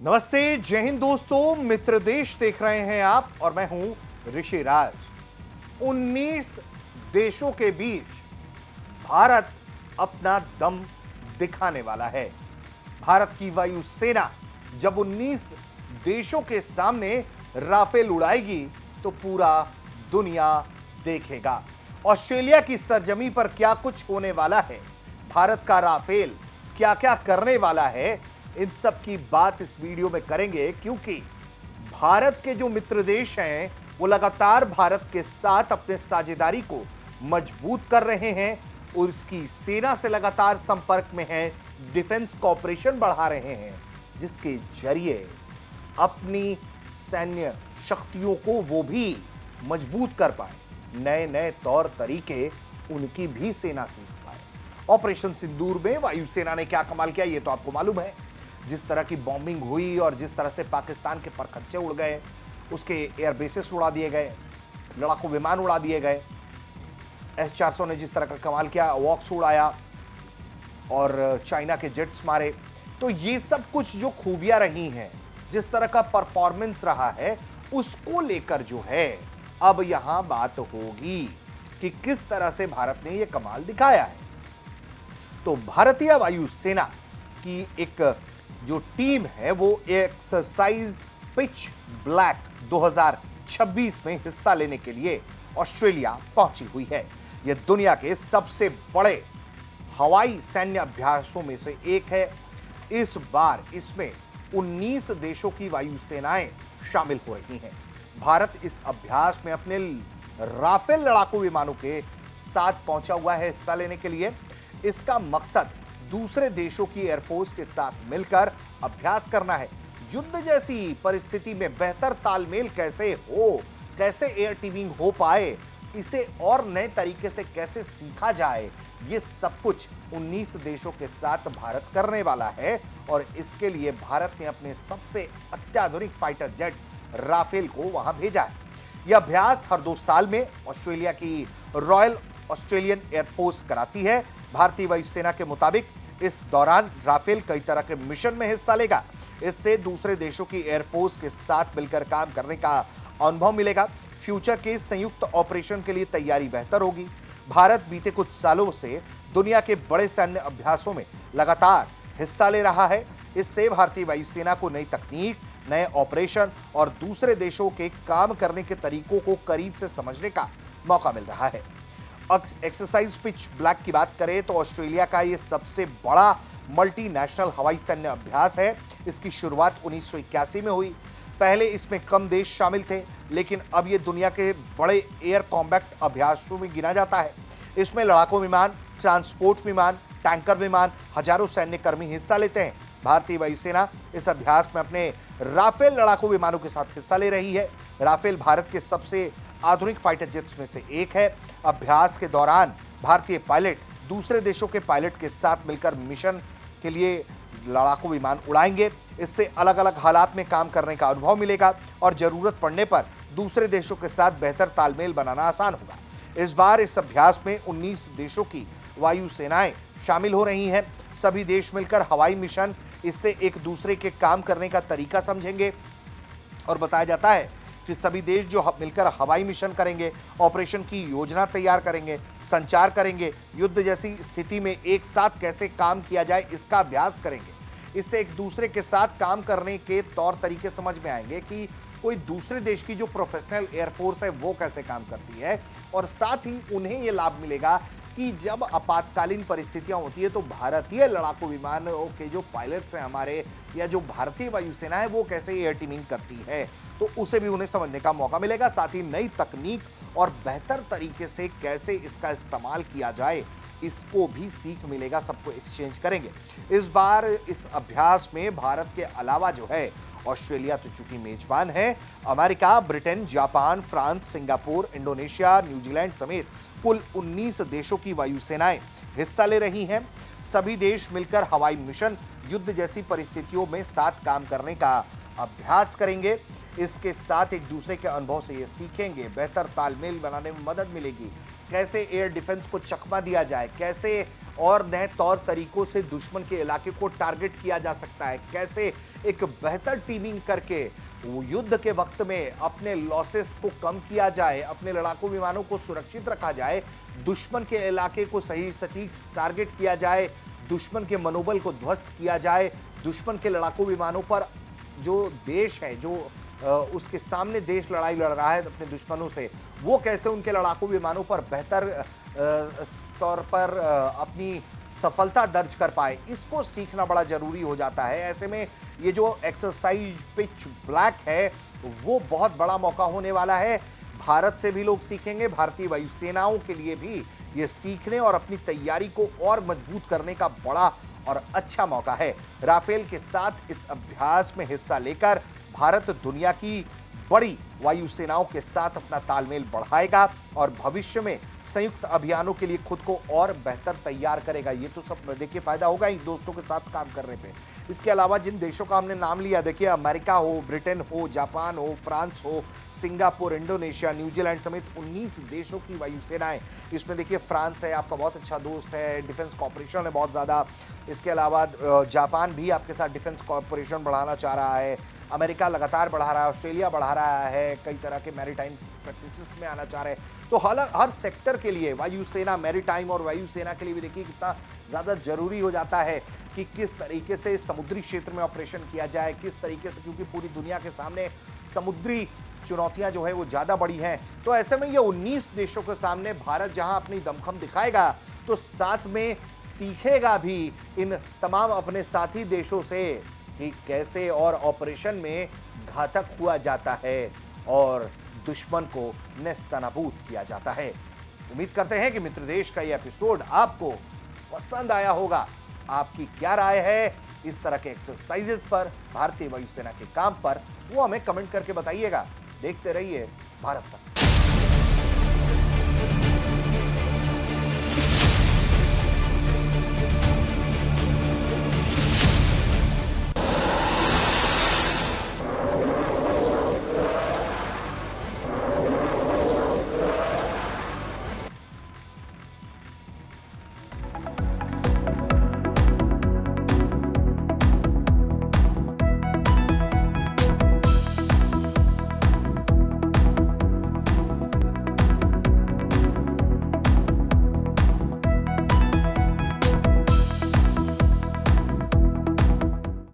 नमस्ते, जय हिंद दोस्तों। मित्र देश देख रहे हैं आप और मैं हूं ऋषि राज। 19 देशों के बीच भारत अपना दम दिखाने वाला है। भारत की वायुसेना जब 19 देशों के सामने राफेल उड़ाएगी तो पूरा दुनिया देखेगा। ऑस्ट्रेलिया की सरजमी पर क्या कुछ होने वाला है, भारत का राफेल क्या क्या करने वाला है, इन सब की बात इस वीडियो में करेंगे, क्योंकि भारत के जो मित्र देश हैं वो लगातार भारत के साथ अपने साझेदारी को मजबूत कर रहे हैं और उसकी सेना से लगातार संपर्क में हैं, डिफेंस कॉपरेशन बढ़ा रहे हैं, जिसके जरिए अपनी सैन्य शक्तियों को वो भी मजबूत कर पाए। नए नए तौर तरीके उनकी भी सेना सीख पाए। ऑपरेशन सिंदूर में वायुसेना ने क्या कमाल किया ये तो आपको मालूम है। जिस तरह की बॉम्बिंग हुई और जिस तरह से पाकिस्तान के परखच्चे उड़ गए, उसके एयरबेसेस उड़ा दिए गए, लड़ाकू विमान उड़ा दिए गए, S-400 ने जिस तरह का कमाल किया, वॉक्स उड़ाया और चाइना के जेट्स मारे, तो ये सब कुछ जो खूबियां रही हैं, जिस तरह का परफॉर्मेंस रहा है, उसको लेकर जो है अब यहां बात होगी कि किस तरह से भारत ने यह कमाल दिखाया है। तो भारतीय वायुसेना की एक जो टीम है वो एक्सरसाइज पिच ब्लैक 2026 में हिस्सा लेने के लिए ऑस्ट्रेलिया पहुंची हुई है। यह दुनिया के सबसे बड़े हवाई सैन्य अभ्यासों में से एक है। इस बार इसमें 19 देशों की वायुसेनाएं शामिल हो रही हैं। भारत इस अभ्यास में अपने राफेल लड़ाकू विमानों के साथ पहुंचा हुआ है हिस्सा लेने के लिए। इसका मकसद दूसरे देशों की एयरफोर्स के साथ मिलकर अभ्यास करना है। युद्ध जैसी परिस्थिति में बेहतर तालमेल कैसे हो, कैसे एयर टीमिंग हो पाए, इसे और नए तरीके से कैसे सीखा जाए, ये सब कुछ 19 देशों के साथ भारत करने वाला है। और इसके लिए भारत ने अपने सबसे अत्याधुनिक फाइटर जेट राफेल को वहां भेजा है। यह अभ्यास हर 2 साल में ऑस्ट्रेलिया की रॉयल ऑस्ट्रेलियन एयरफोर्स कराती है। भारतीय वायुसेना के मुताबिक इस दौरान राफेल कई तरह के मिशन में हिस्सा लेगा। इससे दूसरे देशों की एयरफोर्स के साथ मिलकर काम करने का अनुभव मिलेगा। फ्यूचर के संयुक्त ऑपरेशन के लिए तैयारी बेहतर होगी। भारत बीते कुछ सालों से दुनिया के बड़े सैन्य अभ्यासों में लगातार हिस्सा ले रहा है। इससे भारतीय वायुसेना को नई तकनीक, नए ऑपरेशन और दूसरे देशों के काम करने के तरीकों को करीब से समझने का मौका मिल रहा है। एक्सरसाइज पिच ब्लैक की बात करें तो ऑस्ट्रेलिया का यह सबसे बड़ा मल्टीनेशनल हवाई सैन्य अभ्यास है। इसकी शुरुआत 1981 में हुई। पहले इसमें कम देश शामिल थे, लेकिन अब यह दुनिया के बड़े एयर कॉम्बैट अभ्यासों में गिना जाता है। इसमें लड़ाकू विमान, ट्रांसपोर्ट विमान, टैंकर विमान, हजारों सैन्य कर्मी हिस्सा लेते हैं। भारतीय वायुसेना इस अभ्यास में अपने राफेल लड़ाकू विमानों के साथ हिस्सा ले रही है। राफेल भारत के सबसे आधुनिक फाइटर जेट्स में से एक है। अभ्यास के दौरान भारतीय पायलट दूसरे देशों के पायलट के साथ मिलकर मिशन के लिए लड़ाकू विमान उड़ाएंगे। इससे अलग अलग हालात में काम करने का अनुभव मिलेगा और जरूरत पड़ने पर दूसरे देशों के साथ बेहतर तालमेल बनाना आसान होगा। इस बार इस अभ्यास में 19 देशों की वायुसेनाएं शामिल हो रही हैं। सभी देश मिलकर हवाई मिशन, इससे एक दूसरे के काम करने का तरीका समझेंगे और बताया जाता है कि सभी देश जो मिलकर हवाई मिशन करेंगे, ऑपरेशन की योजना तैयार करेंगे, संचार करेंगे, युद्ध जैसी स्थिति में एक साथ कैसे काम किया जाए इसका अभ्यास करेंगे। इससे एक दूसरे के साथ काम करने के तौर तरीके समझ में आएंगे कि कोई दूसरे देश की जो प्रोफेशनल एयरफोर्स है वो कैसे काम करती है, और साथ ही उन्हें ये लाभ मिलेगा कि जब आपातकालीन परिस्थितियां होती है तो भारतीय लड़ाकू विमानों के जो पायलट्स हैं हमारे, या जो भारतीय वायुसेना है वो कैसे एयर टीमिंग करती है, तो उसे भी उन्हें समझने का मौका मिलेगा। साथ ही नई तकनीक और बेहतर तरीके से कैसे इसका इस्तेमाल किया जाए, इसको भी सीख मिलेगा, सबको एक्सचेंज करेंगे। इस बार इस अभ्यास में भारत के अलावा जो है ऑस्ट्रेलिया तो चूंकि मेजबान है, America, Britain, Japan, France, Singapore, Indonesia, New Zealand समेत कुल 19 देशों की वायुसेनाएं हिस्सा ले रही हैं। सभी देश मिलकर हवाई मिशन, युद्ध जैसी परिस्थितियों में साथ काम करने का अभ्यास करेंगे। इसके साथ एक दूसरे के अनुभव से ये सीखेंगे, बेहतर तालमेल बनाने में मदद मिलेगी। कैसे एयर डिफेंस को चकमा दिया जाए, कैसे और नए तौर तरीकों से दुश्मन के इलाके को टारगेट किया जा सकता है, कैसे एक बेहतर टीमिंग करके वो युद्ध के वक्त में अपने लॉसेस को कम किया जाए, अपने लड़ाकू विमानों को सुरक्षित रखा जाए, दुश्मन के इलाके को सही सटीक टारगेट किया जाए, दुश्मन के मनोबल को ध्वस्त किया जाए, दुश्मन के लड़ाकू विमानों पर जो देश है, जो उसके सामने देश लड़ाई लड़ रहा है अपने दुश्मनों से, वो कैसे उनके लड़ाकू विमानों पर बेहतर तौर पर अपनी सफलता दर्ज कर पाए, इसको सीखना बड़ा जरूरी हो जाता है। ऐसे में ये जो एक्सरसाइज पिच ब्लैक है वो बहुत बड़ा मौका होने वाला है। भारत से भी लोग सीखेंगे, भारतीय वायुसेनाओं के लिए भी ये सीखने और अपनी तैयारी को और मजबूत करने का बड़ा और अच्छा मौका है। राफेल के साथ इस अभ्यास में हिस्सा लेकर भारत दुनिया की बड़ी वायुसेनाओं के साथ अपना तालमेल बढ़ाएगा और भविष्य में संयुक्त अभियानों के लिए खुद को और बेहतर तैयार करेगा। ये तो सब देखिए फायदा होगा ही दोस्तों के साथ काम करने पे। इसके अलावा जिन देशों का हमने नाम लिया, देखिए अमेरिका हो, ब्रिटेन हो, जापान हो, फ्रांस हो, सिंगापुर, इंडोनेशिया, न्यूजीलैंड समेत 19 देशों की वायुसेनाएं। इसमें देखिए फ्रांस है, आपका बहुत अच्छा दोस्त है, डिफेंस कॉपरेशन है बहुत ज़्यादा। इसके अलावा जापान भी आपके साथ डिफेंस कॉपरेशन बढ़ाना चाह रहा है, अमेरिका लगातार बढ़ा रहा है, ऑस्ट्रेलिया बढ़ा रहा है, कई तरह के मैरीटाइम प्रैक्टिसेस में आना चाह रहे हैं। तो हर सेक्टर के लिए वायुसेना, मैरीटाइम और वायुसेना के लिए भी देखिए कितना ज़्यादा जरूरी हो जाता है कि किस तरीके से समुद्री क्षेत्र में ऑपरेशन किया जाए, किस तरीके से, क्योंकि पूरी दुनिया के सामने समुद्री चुनौतियां जो है वो ज़्यादा बड़ी हैं। तो ऐसे में ये 19 देशों के सामने भारत जहां अपनी दमखम दिखाएगा तो साथ में सीखेगा भी इन तमाम अपने साथी देशों से कि कैसे और ऑपरेशन में घातक हुआ जाता है और दुश्मन को नेस्तनाबूद किया जाता है। उम्मीद करते हैं कि मित्र देश का यह एपिसोड आपको पसंद आया होगा। आपकी क्या राय है इस तरह के एक्सरसाइजेस पर, भारतीय वायुसेना के काम पर, वो हमें कमेंट करके बताइएगा। देखते रहिए भारत तक।